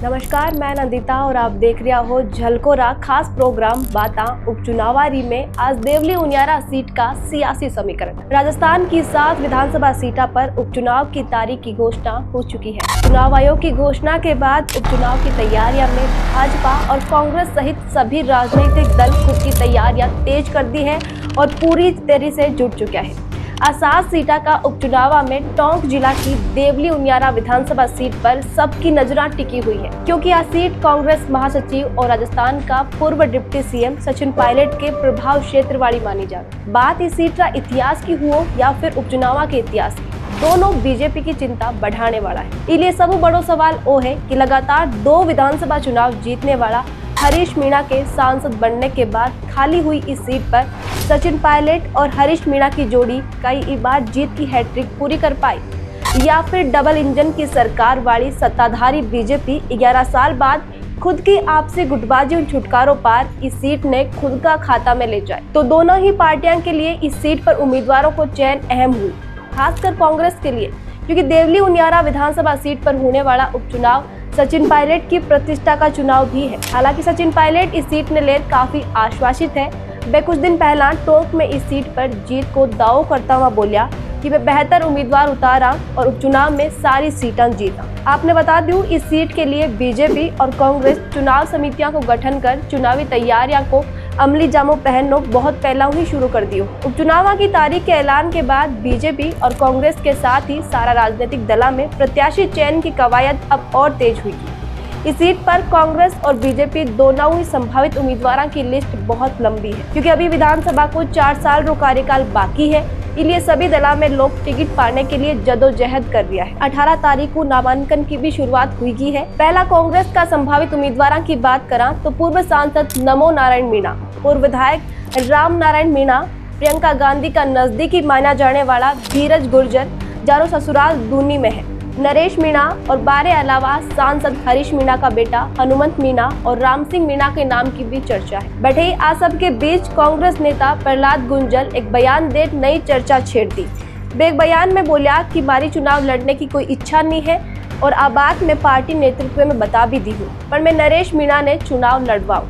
नमस्कार, मैं नंदिता और आप देख रहे हो झलकोरा खास प्रोग्राम बाता उपचुनावारी में आज देवली उनियारा सीट का सियासी समीकरण। राजस्थान की 7 विधानसभा सीटा पर उपचुनाव की तारीख की घोषणा हो चुकी है। चुनाव आयोग की घोषणा के बाद उपचुनाव की तैयारियां में भाजपा और कांग्रेस सहित सभी राजनीतिक दल खुद की तैयारियां तेज कर दी है और पूरी तरह से जुट चुका है। आज 7 सीटा का उपचुनाव में टोंक जिला की देवली उनियारा विधानसभा सीट पर सबकी नजर टिकी हुई है, क्योंकि यह सीट कांग्रेस महासचिव और राजस्थान का पूर्व डिप्टी सीएम सचिन पायलट के प्रभाव क्षेत्र वाली मानी जाती। बात इस सीट का इतिहास की हो या फिर उपचुनाव के इतिहास की, दोनों बीजेपी की चिंता बढ़ाने वाला है। इसलिए सब बड़ो सवाल वो है कि लगातार 2 विधानसभा चुनाव जीतने वाला हरीश मीणा के सांसद बनने के बाद खाली हुई इस सीट पर सचिन पायलट और हरीश मीणा की जोड़ी कई बार जीत की हैट्रिक पूरी कर पाई, या फिर डबल इंजन की सरकार वाली सत्ताधारी बीजेपी 11 साल बाद खुद की आपसी गुटबाजी और छुटकारों पार इस सीट ने खुद का खाता में ले जाए। तो दोनों ही पार्टियों के लिए इस सीट पर उम्मीदवारों को चयन अहम हुई, खासकर कांग्रेस के लिए, क्योंकि देवली उनियारा विधानसभा सीट पर होने वाला उपचुनाव सचिन पायलट की प्रतिष्ठा का चुनाव भी है। हालांकि सचिन पायलट इस सीट ने लेकर काफी आश्वासित है। वे कुछ दिन पहला टोंक में इस सीट पर जीत को दाव करता हुआ बोलिया कि वे बेहतर उम्मीदवार उतारा और उपचुनाव में सारी सीटें जीता। आपने बता दूं, इस सीट के लिए बीजेपी और कांग्रेस चुनाव समितियों को गठन कर चुनावी तैयारियों को अमली जामों पहननो बहुत पहला ही शुरू कर दियो। उपचुनाव की तारीख के ऐलान के बाद बीजेपी और कांग्रेस के साथ ही सारा राजनीतिक दल में प्रत्याशी चयन की कवायद अब और तेज हुई। इस सीट पर कांग्रेस और बीजेपी दोनों ही संभावित उम्मीदवारों की लिस्ट बहुत लंबी है, क्योंकि अभी विधानसभा को 4 साल रो कार्यकाल बाकी है। इसलिए सभी दलों में लोग टिकट पाने के लिए जदोजहद कर रहा है। 18 तारीख को नामांकन की भी शुरुआत हुई है। पहला कांग्रेस का संभावित उम्मीदवारों की बात करा तो पूर्व सांसद नमो नारायण मीणा, पूर्व विधायक राम नारायण मीणा, प्रियंका गांधी का नजदीकी माना जाने वाला धीरज गुर्जर, जारो ससुराल दूनी में है, नरेश मीणा और बारे अलावा सांसद हरीश मीणा का बेटा हनुमंत मीणा और राम सिंह मीणा के नाम की भी चर्चा है। बैठे आज सब के बीच कांग्रेस नेता प्रहलाद गुंजल एक बयान दे नई चर्चा छेड़ दी। वे एक बयान में बोला कि हमारी चुनाव लड़ने की कोई इच्छा नहीं है और आबाद में पार्टी नेतृत्व में बता भी दी हूँ, पर मैं नरेश मीणा ने चुनाव लड़वाऊं।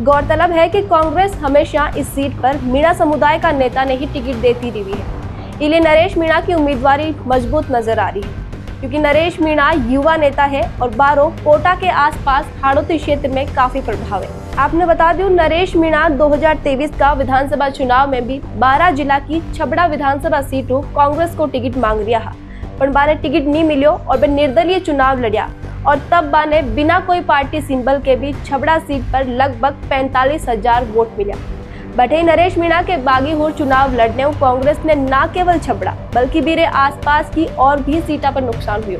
गौरतलब है कि कांग्रेस हमेशा इस सीट पर मीणा समुदाय का नेता ने ही टिकट देती रही है। इसलिए नरेश मीणा की उम्मीदवारी मजबूत नजर आ रही है, क्योंकि नरेश मीणा युवा नेता है और बारो कोटा के आसपास हाड़ौती क्षेत्र में काफी प्रभाव है। आपने बता दूं, नरेश मीणा 2023 का विधानसभा चुनाव में भी 12 जिला की छबड़ा विधानसभा सीटों कांग्रेस को टिकट मांग रिया है, पर बाने टिकट नहीं मिलो और वे निर्दलीय चुनाव लड़िया और तब बाने बिना कोई पार्टी सिंबल के भी छबड़ा सीट पर लगभग 45,000 वोट मिला। बटे नरेश मीणा के बागी होर चुनाव लड़ने कांग्रेस ने न केवल छबड़ा बल्कि मेरे आसपास की और भी सीटा पर नुकसान हुई।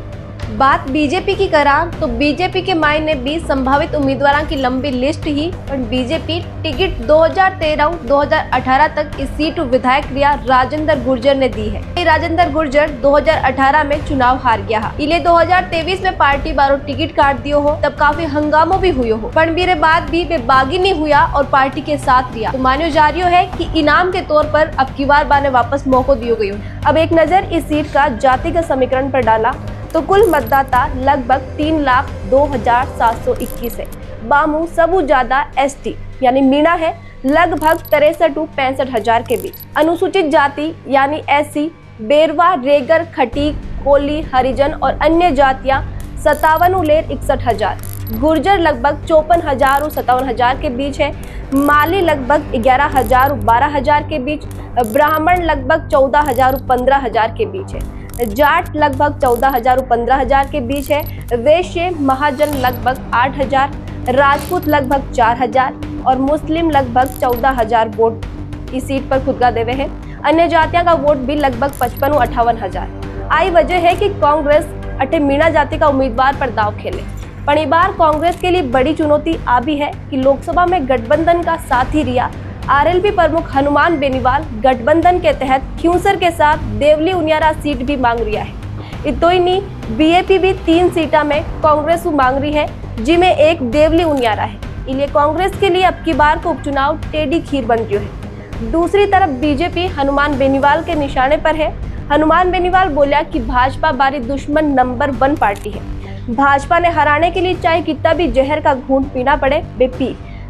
बात बीजेपी की करा तो बीजेपी के मायने भी संभावित उम्मीदवारों की लंबी लिस्ट ही, पर बीजेपी टिकट 2013-2018 तक इस सीट विधायक रिया राजेंद्र गुर्जर ने दी है। राजेंद्र गुर्जर 2018 में चुनाव हार गया है, इसलिए 2023 में पार्टी बारो टिकट काट दियो हो, तब काफी हंगामो भी हुई हो, पर मेरे बाद भी वे बागी नहीं हुआ और पार्टी के साथ रिया। तो मानो जा रही है कि इनाम के तौर पर अब की बार बाने वापस मौका दियो गयो। अब एक नजर इस सीट का जातिगत समीकरण पर डाला तो कुल मतदाता लगभग 3,02,721 है। बामू सबू ज्यादा एसटी यानी मीणा है, लगभग 63-65,000 के बीच। अनुसूचित जाति यानी एससी, बेरवा, रेगर, खटीक, कोली, हरिजन और अन्य जातियां 57-61,000। गुर्जर लगभग 54,000 और 57,000 के बीच है। माली लगभग 11,000 और 12,000 के बीच। ब्राह्मण लगभग 14,000 और 15,000 के बीच है। जाट लगभग 14,000 और 15,000 के बीच है। वैश्य महाजन लगभग 8,000, राजपूत लगभग 4,000 और मुस्लिम लगभग 14,000 वोट इस सीट पर खुद का देवे है। अन्य जातियों का वोट भी लगभग 55 और 58,000। आई वजह है कि कांग्रेस अटे मीणा जाति का उम्मीदवार पर दाव खेले, पर इस बार कांग्रेस के लिए बड़ी चुनौती आ भी है कि लोकसभा में गठबंधन का साथी रिया आरएलपी प्रमुख हनुमान बेनीवाल गठबंधन के तहत खियूसर के साथ देवली उनियारा सीट भी मांग रिया है। इतो ही नहीं, बीएपी भी 3 सीटा में कांग्रेस मांग रही है, जिनमें एक देवली उनियारा है। इसलिए कांग्रेस के लिए अब की बार को उपचुनाव टेढ़ी खीर बन रही है। दूसरी तरफ बीजेपी हनुमान बेनीवाल के निशाने पर है। हनुमान बेनीवाल बोला कि भाजपा बारी दुश्मन नंबर 1 पार्टी है। भाजपा ने हराने के लिए चाहे कितना भी जहर का घूंट पीना पड़े वे पी।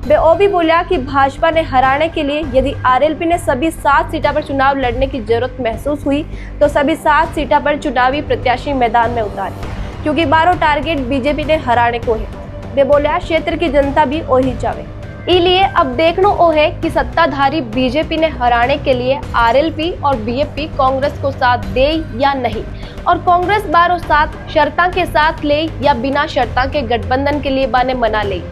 वे ओ भी बोला कि भाजपा ने हराने के लिए यदि आरएलपी ने सभी 7 सीटों पर चुनाव लड़ने की जरूरत महसूस हुई तो सभी 7 सीटों पर चुनावी प्रत्याशी मैदान में उतारे, क्योंकि 12 टारगेट बीजेपी ने हराने को है। वे बोला क्षेत्र की जनता भी ओ ही चाहे, इसलिए अब देखना ओ है कि सत्ताधारी बीजेपी ने हराने के लिए आरएलपी और बीएपी कांग्रेस को साथ दे या नहीं, और कांग्रेस 12 साथ शर्ता के साथ ले या बिना शर्ता के गठबंधन के लिए बाने मना ले।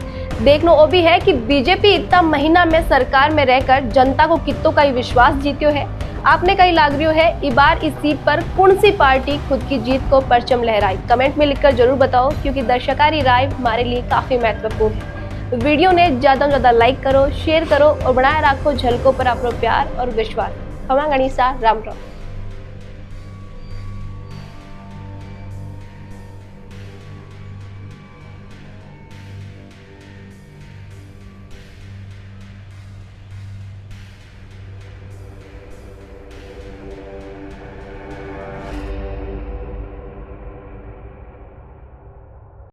देखना वो भी है कि बीजेपी इतना महीना में सरकार में रहकर जनता को कितों का ही विश्वास जीत्यो है। आपने कहीं लाग रही है इस बार इस सीट पर कौन सी पार्टी खुद की जीत को परचम लहराई? कमेंट में लिखकर जरूर बताओ, क्योंकि दर्शकारी राय हमारे लिए काफी महत्वपूर्ण है। वीडियो ने ज्यादा से ज्यादा लाइक करो, शेयर करो और बनाए रखो झलकों पर अपना प्यार और विश्वास। हमारा गणिसा राम राम।